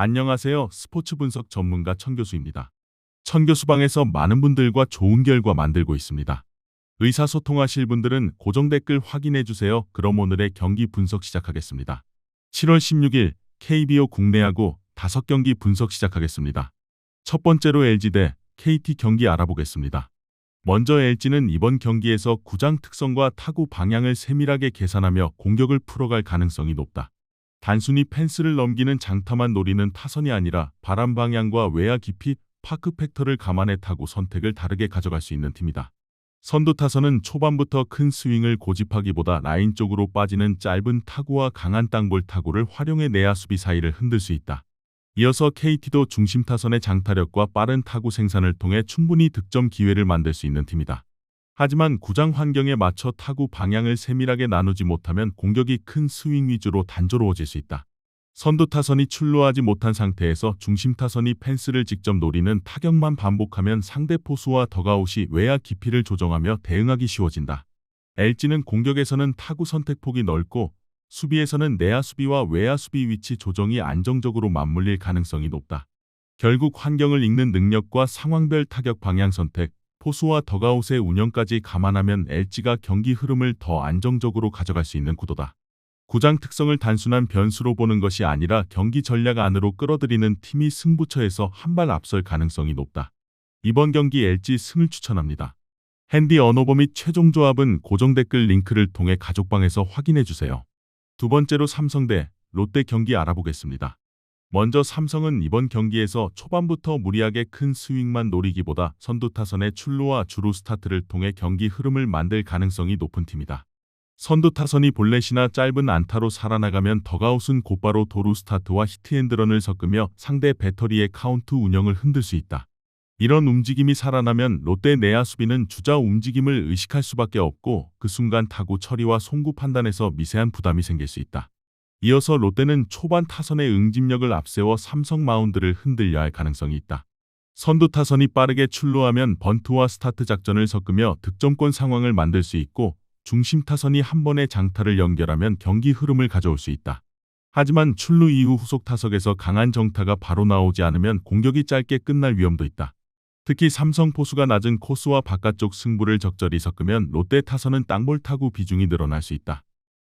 안녕하세요. 스포츠 분석 전문가 천교수입니다. 천교수방에서 많은 분들과 좋은 결과 만들고 있습니다. 의사소통하실 분들은 고정 댓글 확인해 주세요. 그럼 오늘의 경기 분석 시작하겠습니다. 7월 16일 KBO 국내야구 5경기 분석 시작하겠습니다. 첫 번째로 LG 대 KT 경기 알아보겠습니다. 먼저 LG는 이번 경기에서 구장 특성과 타구 방향을 세밀하게 계산하며 공격을 풀어갈 가능성이 높다. 단순히 펜스를 넘기는 장타만 노리는 타선이 아니라 바람 방향과 외야 깊이, 파크 팩터를 감안해 타구 선택을 다르게 가져갈 수 있는 팀이다. 선두 타선은 초반부터 큰 스윙을 고집하기보다 라인 쪽으로 빠지는 짧은 타구와 강한 땅볼 타구를 활용해 내야 수비 사이를 흔들 수 있다. 이어서 KT도 중심 타선의 장타력과 빠른 타구 생산을 통해 충분히 득점 기회를 만들 수 있는 팀이다. 하지만 구장 환경에 맞춰 타구 방향을 세밀하게 나누지 못하면 공격이 큰 스윙 위주로 단조로워질 수 있다. 선두 타선이 출루하지 못한 상태에서 중심 타선이 펜스를 직접 노리는 타격만 반복하면 상대 포수와 더가웃이 외야 깊이를 조정하며 대응하기 쉬워진다. LG는 공격에서는 타구 선택폭이 넓고 수비에서는 내야 수비와 외야 수비 위치 조정이 안정적으로 맞물릴 가능성이 높다. 결국 환경을 읽는 능력과 상황별 타격 방향 선택, 포수와 더가웃의 운영까지 감안하면 LG가 경기 흐름을 더 안정적으로 가져갈 수 있는 구도다. 구장 특성을 단순한 변수로 보는 것이 아니라 경기 전략 안으로 끌어들이는 팀이 승부처에서 한 발 앞설 가능성이 높다. 이번 경기 LG 승을 추천합니다. 핸디 언어버 및 최종 조합은 고정 댓글 링크를 통해 가족방에서 확인해주세요. 두 번째로 삼성 대 롯데 경기 알아보겠습니다. 먼저 삼성은 이번 경기에서 초반부터 무리하게 큰 스윙만 노리기보다 선두 타선의 출루와 주루 스타트를 통해 경기 흐름을 만들 가능성이 높은 팀이다. 선두 타선이 볼넷이나 짧은 안타로 살아나가면 더가웃은 곧바로 도루 스타트와 히트앤드런을 섞으며 상대 배터리의 카운트 운영을 흔들 수 있다. 이런 움직임이 살아나면 롯데 내야 수비는 주자 움직임을 의식할 수밖에 없고 그 순간 타구 처리와 송구 판단에서 미세한 부담이 생길 수 있다. 이어서 롯데는 초반 타선의 응집력을 앞세워 삼성 마운드를 흔들려 할 가능성이 있다. 선두 타선이 빠르게 출루하면 번트와 스타트 작전을 섞으며 득점권 상황을 만들 수 있고 중심 타선이 한 번의 장타를 연결하면 경기 흐름을 가져올 수 있다. 하지만 출루 이후 후속 타석에서 강한 정타가 바로 나오지 않으면 공격이 짧게 끝날 위험도 있다. 특히 삼성 포수가 낮은 코스와 바깥쪽 승부를 적절히 섞으면 롯데 타선은 땅볼 타구 비중이 늘어날 수 있다.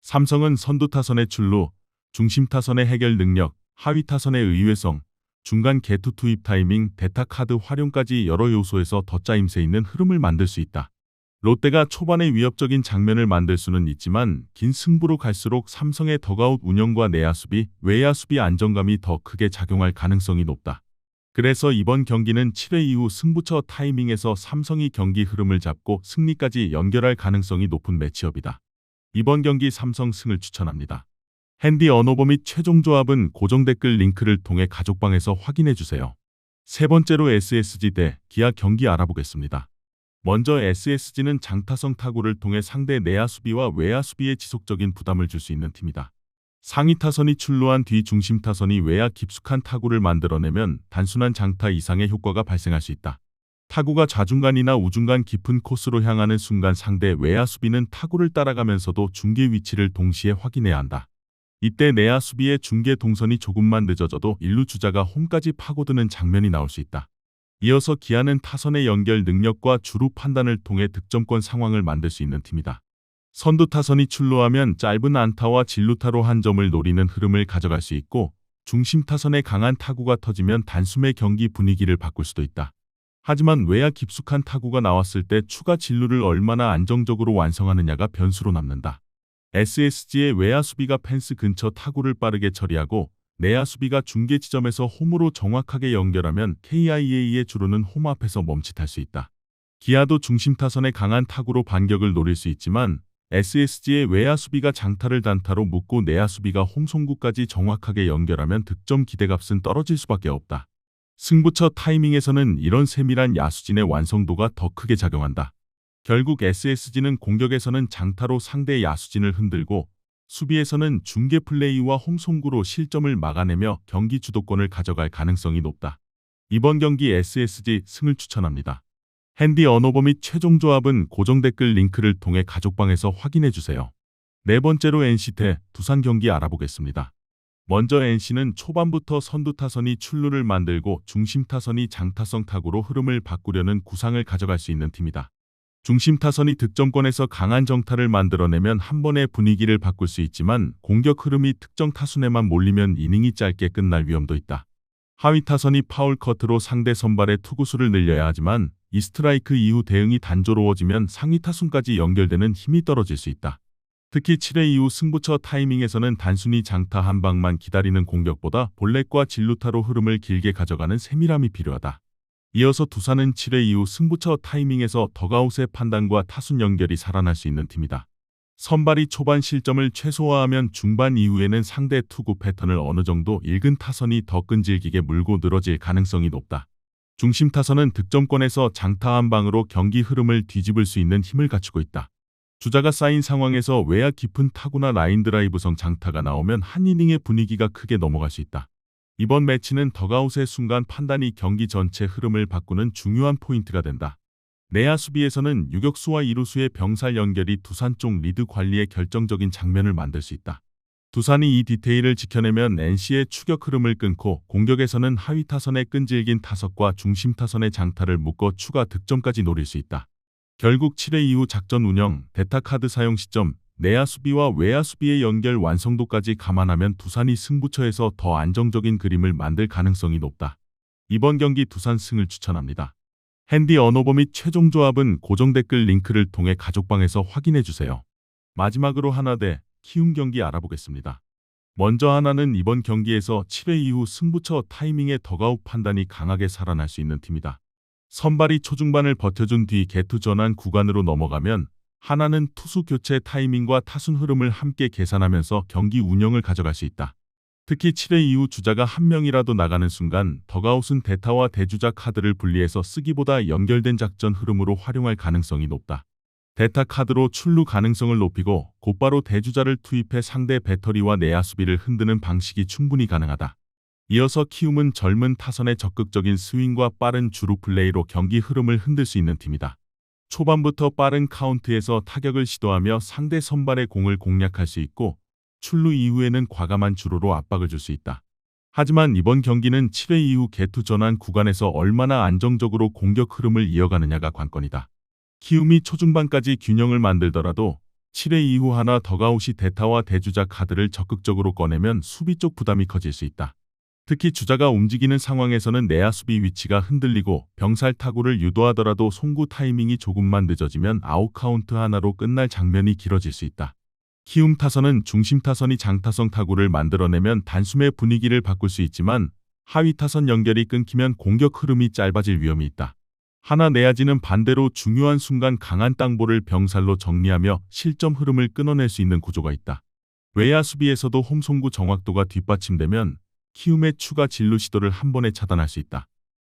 삼성은 선두 타선의 출루, 중심 타선의 해결 능력, 하위 타선의 의외성, 중간 개투 투입 타이밍, 대타 카드 활용까지 여러 요소에서 더 짜임새 있는 흐름을 만들 수 있다. 롯데가 초반에 위협적인 장면을 만들 수는 있지만 긴 승부로 갈수록 삼성의 더가웃 운영과 내야 수비, 외야 수비 안정감이 더 크게 작용할 가능성이 높다. 그래서 이번 경기는 7회 이후 승부처 타이밍에서 삼성이 경기 흐름을 잡고 승리까지 연결할 가능성이 높은 매치업이다. 이번 경기 삼성 승을 추천합니다. 핸디 언어버 및 최종 조합은 고정 댓글 링크를 통해 가족방에서 확인해주세요. 세 번째로 SSG 대 기아 경기 알아보겠습니다. 먼저 SSG는 장타성 타구를 통해 상대 내야 수비와 외야 수비에 지속적인 부담을 줄 수 있는 팀이다. 상위 타선이 출루한 뒤 중심 타선이 외야 깊숙한 타구를 만들어내면 단순한 장타 이상의 효과가 발생할 수 있다. 타구가 좌중간이나 우중간 깊은 코스로 향하는 순간 상대 외야 수비는 타구를 따라가면서도 중계 위치를 동시에 확인해야 한다. 이때 내야 수비의 중계 동선이 조금만 늦어져도 1루 주자가 홈까지 파고드는 장면이 나올 수 있다. 이어서 기아는 타선의 연결 능력과 주루 판단을 통해 득점권 상황을 만들 수 있는 팀이다. 선두 타선이 출루하면 짧은 안타와 진루타로 한 점을 노리는 흐름을 가져갈 수 있고 중심 타선의 강한 타구가 터지면 단숨에 경기 분위기를 바꿀 수도 있다. 하지만 외야 깊숙한 타구가 나왔을 때 추가 진루를 얼마나 안정적으로 완성하느냐가 변수로 남는다. SSG의 외야 수비가 펜스 근처 타구를 빠르게 처리하고 내야 수비가 중계 지점에서 홈으로 정확하게 연결하면 KIA의 주루는 홈 앞에서 멈칫할 수 있다. 기아도 중심 타선의 강한 타구로 반격을 노릴 수 있지만 SSG의 외야 수비가 장타를 단타로 묶고 내야 수비가 홈 송구까지 정확하게 연결하면 득점 기대값은 떨어질 수밖에 없다. 승부처 타이밍에서는 이런 세밀한 야수진의 완성도가 더 크게 작용한다. 결국 SSG는 공격에서는 장타로 상대 야수진을 흔들고 수비에서는 중계 플레이와 홈송구로 실점을 막아내며 경기 주도권을 가져갈 가능성이 높다. 이번 경기 SSG 승을 추천합니다. 핸디 언어버 및 최종 조합은 고정 댓글 링크를 통해 가족방에서 확인해주세요. 네 번째로 NC 대 두산 경기 알아보겠습니다. 먼저 NC는 초반부터 선두 타선이 출루를 만들고 중심 타선이 장타성 타구로 흐름을 바꾸려는 구상을 가져갈 수 있는 팀이다. 중심 타선이 득점권에서 강한 정타를 만들어내면 한 번의 분위기를 바꿀 수 있지만 공격 흐름이 특정 타순에만 몰리면 이닝이 짧게 끝날 위험도 있다. 하위 타선이 파울 커트로 상대 선발의 투구수를 늘려야 하지만 이 스트라이크 이후 대응이 단조로워지면 상위 타순까지 연결되는 힘이 떨어질 수 있다. 특히 7회 이후 승부처 타이밍에서는 단순히 장타 한 방만 기다리는 공격보다 볼넷과 진루타로 흐름을 길게 가져가는 세밀함이 필요하다. 이어서 두산은 7회 이후 승부처 타이밍에서 덕아웃의 판단과 타순 연결이 살아날 수 있는 팀이다. 선발이 초반 실점을 최소화하면 중반 이후에는 상대 투구 패턴을 어느 정도 읽은 타선이 더 끈질기게 물고 늘어질 가능성이 높다. 중심 타선은 득점권에서 장타 한 방으로 경기 흐름을 뒤집을 수 있는 힘을 갖추고 있다. 주자가 쌓인 상황에서 외야 깊은 타구나 라인 드라이브성 장타가 나오면 한 이닝의 분위기가 크게 넘어갈 수 있다. 이번 매치는 덕아웃의 순간 판단이 경기 전체 흐름을 바꾸는 중요한 포인트가 된다. 내야 수비에서는 유격수와 이루수의 병살 연결이 두산 쪽 리드 관리에 결정적인 장면을 만들 수 있다. 두산이 이 디테일을 지켜내면 NC의 추격 흐름을 끊고 공격에서는 하위 타선의 끈질긴 타석과 중심 타선의 장타를 묶어 추가 득점까지 노릴 수 있다. 결국 7회 이후 작전 운영, 대타 카드 사용 시점, 내야 수비와 외야 수비의 연결 완성도까지 감안하면 두산이 승부처에서 더 안정적인 그림을 만들 가능성이 높다. 이번 경기 두산 승을 추천합니다. 핸디 언어버 및 최종 조합은 고정 댓글 링크를 통해 가족방에서 확인해주세요. 마지막으로 하나 대 키움 경기 알아보겠습니다. 먼저 하나는 이번 경기에서 7회 이후 승부처 타이밍의 덕아웃 판단이 강하게 살아날 수 있는 팀이다. 선발이 초중반을 버텨준 뒤 개투 전환 구간으로 넘어가면 하나는 투수 교체 타이밍과 타순 흐름을 함께 계산하면서 경기 운영을 가져갈 수 있다. 특히 7회 이후 주자가 한 명이라도 나가는 순간 덕아웃은 대타와 대주자 카드를 분리해서 쓰기보다 연결된 작전 흐름으로 활용할 가능성이 높다. 대타 카드로 출루 가능성을 높이고 곧바로 대주자를 투입해 상대 배터리와 내야 수비를 흔드는 방식이 충분히 가능하다. 이어서 키움은 젊은 타선의 적극적인 스윙과 빠른 주루 플레이로 경기 흐름을 흔들 수 있는 팀이다. 초반부터 빠른 카운트에서 타격을 시도하며 상대 선발의 공을 공략할 수 있고 출루 이후에는 과감한 주루로 압박을 줄 수 있다. 하지만 이번 경기는 7회 이후 개투 전환 구간에서 얼마나 안정적으로 공격 흐름을 이어가느냐가 관건이다. 키움이 초중반까지 균형을 만들더라도 7회 이후 하나 덕아웃이 대타와 대주자 카드를 적극적으로 꺼내면 수비 쪽 부담이 커질 수 있다. 특히 주자가 움직이는 상황에서는 내야 수비 위치가 흔들리고 병살 타구를 유도하더라도 송구 타이밍이 조금만 늦어지면 아웃 카운트 하나로 끝날 장면이 길어질 수 있다. 키움 타선은 중심 타선이 장타성 타구를 만들어내면 단숨에 분위기를 바꿀 수 있지만 하위 타선 연결이 끊기면 공격 흐름이 짧아질 위험이 있다. 하나 내야지는 반대로 중요한 순간 강한 땅볼을 병살로 정리하며 실점 흐름을 끊어낼 수 있는 구조가 있다. 외야 수비에서도 홈송구 정확도가 뒷받침되면 키움의 추가 진루 시도를 한 번에 차단할 수 있다.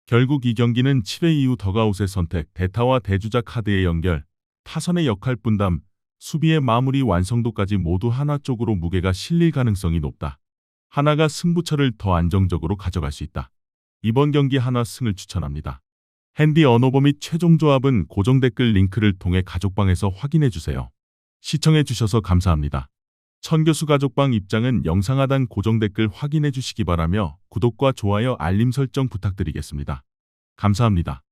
결국 이 경기는 7회 이후 덕아웃의 선택, 대타와 대주자 카드의 연결, 타선의 역할 분담, 수비의 마무리 완성도까지 모두 하나 쪽으로 무게가 실릴 가능성이 높다. 하나가 승부처를 더 안정적으로 가져갈 수 있다. 이번 경기 하나 승을 추천합니다. 핸디 언어버 및 최종 조합은 고정 댓글 링크를 통해 가족방에서 확인해주세요. 시청해주셔서 감사합니다. 천교수 가족방 입장은 영상 하단 고정 댓글 확인해 주시기 바라며 구독과 좋아요 알림 설정 부탁드리겠습니다. 감사합니다.